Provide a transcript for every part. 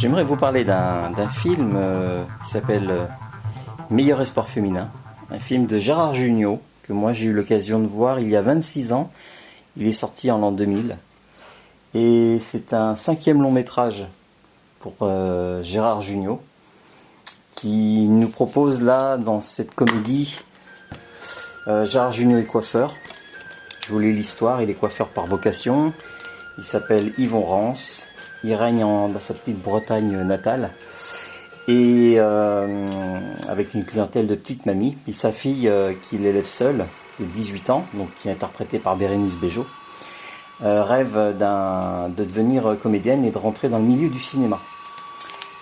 J'aimerais vous parler d'un film qui s'appelle Meilleur espoir féminin, un film de Gérard Jugnot, que moi j'ai eu l'occasion de voir il y a 26 ans. Il est sorti en l'an 2000. Et c'est un 5e long métrage pour Gérard Jugnot, qui nous propose là, dans cette comédie, Gérard Jugnot est coiffeur. Je vous lis l'histoire, il est coiffeur par vocation. Il s'appelle Yvon Rance. Il règne dans sa petite Bretagne natale. Et avec une clientèle de petites mamies. Et sa fille, qu'il élève seule, de 18 ans, donc qui est interprétée par Bérénice Bejo, rêve de devenir comédienne et de rentrer dans le milieu du cinéma.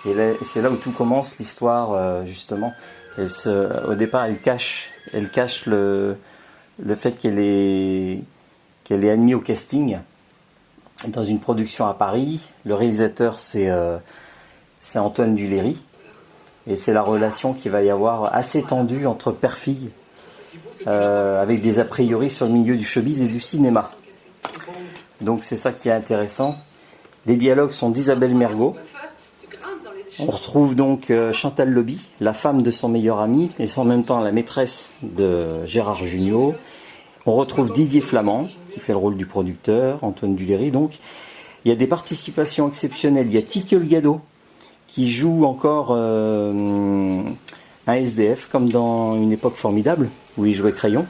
Et c'est là où tout commence, l'histoire, justement. Au départ, elle cache le fait qu'elle est admise au casting dans une production à Paris. Le réalisateur, c'est Antoine Duléry. Et c'est la relation qu'il va y avoir assez tendue entre père-fille, avec des a priori sur le milieu du showbiz et du cinéma. Donc c'est ça qui est intéressant. Les dialogues sont d'Isabelle Mergo. On retrouve donc Chantal Lobby, la femme de son meilleur ami, et en même temps la maîtresse de Gérard Jugnot. On retrouve Didier Flamand, qui fait le rôle du producteur, Antoine Duléry donc. Il y a des participations exceptionnelles. Il y a Tiki Olgado, qui joue encore un SDF, comme dans Une époque formidable, où il jouait Crayon.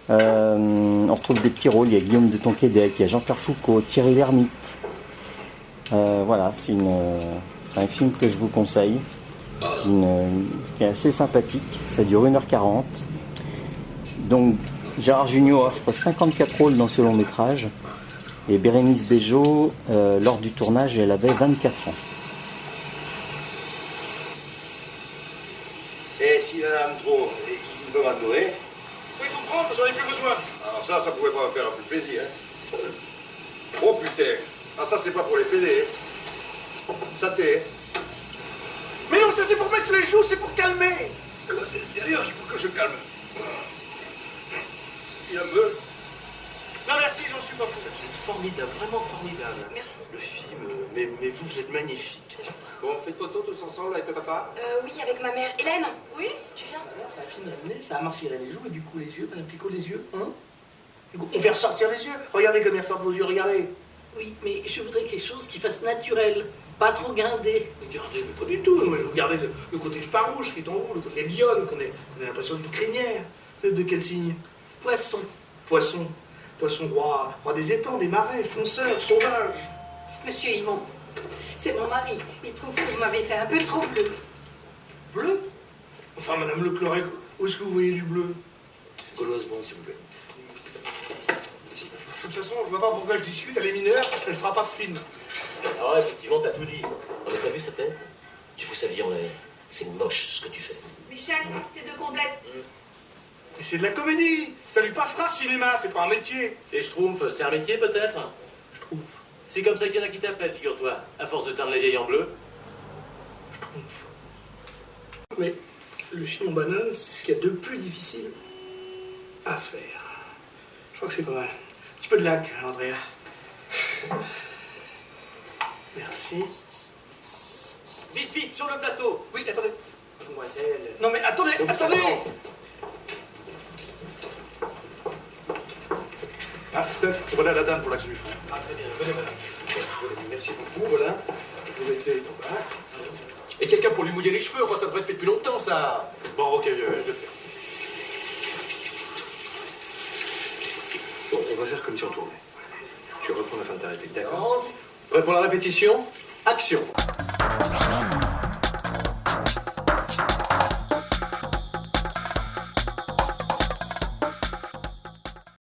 On retrouve des petits rôles. Il y a Guillaume de Tonquédec, il y a Jean-Pierre Foucault, Thierry Lhermitte. Voilà, c'est un film que je vous conseille, qui est assez sympathique. Ça dure 1h40. Donc, Gérard Jugnot offre 54 rôles dans ce long métrage. Et Bérénice Bejo, lors du tournage, elle avait 24 ans. Et s'il en a trop et qu'il veut m'adorer, Oui, faut prendre, j'en ai plus besoin. alors ça pouvait pas me faire un peu plaisir. Hein. Oh putain, ça c'est pas pour les PD. Hein. Ça t'est. Mais non, ça c'est pour mettre sur les joues, c'est pour calmer. C'est l'intérieur qu'il faut que je calme. Il en veut. Non, merci, j'en suis pas fou. Vous êtes formidable, vraiment formidable. Merci. Le film, mais vous êtes magnifique. Bon, on fait une photo tous ensemble avec le papa. Oui, avec ma mère. Hélène, oui, tu viens? Ça affine le nez, ça amincirait les joues et du coup les yeux, Madame Picot, les yeux, hein? Du coup, on fait ressortir les yeux. Regardez comme ils ressortent vos yeux, regardez. Oui, mais je voudrais quelque chose qui fasse naturel, pas trop guindé. Regardez, mais pas du tout. Moi, je vous regardais le côté farouche qui est en vous, le côté lionne, qu'on a l'impression d'une crinière. Vous êtes de quel signe? Poisson. Poisson. Poisson roi des étangs, des marais, fonceurs, sauvages. Monsieur Yvon, c'est mon mari. Il trouve que vous m'avez fait un peu trop bleu. Bleu? Enfin, Madame Le Pleuret, où est-ce que vous voyez du bleu? C'est Gauloise, bon, s'il vous plaît. De toute façon, je vois pas pourquoi je discute, elle est mineure, elle fera pas ce film. Alors là, effectivement, t'as tout dit. On a pas vu sa tête? Tu fous sa vie en l'air. C'est moche, ce que tu fais. Michel, tes deux complètes. Mais c'est de la comédie. Ça lui passera ce cinéma, c'est pas un métier. Et Schtroumpf, c'est un métier, peut-être? Schtroumpf. C'est comme ça qu'il y en a qui t'appellent, figure-toi. À force de teindre les vieilles en bleu. Schtroumpf. Mais le chignon banane, c'est ce qu'il y a de plus difficile à faire. Je crois que c'est pas mal. Un petit peu de lac, Andrea. Merci. Vite, vite, sur le plateau. Oui, attendez. Mademoiselle. Non mais attendez, attendez. Ah, Steph, voilà la dame pour l'action du fond. Ah, très bien. Venez, madame. Merci beaucoup, voilà. Vous mettez ton bac. Et quelqu'un pour lui mouiller les cheveux, enfin ça devrait être fait depuis longtemps, ça. Bon, ok, je vais le faire. Bon, on va faire comme si on tournait. Tu reprends la fin de ta réplique, d'accord? Prêt pour la répétition? Action.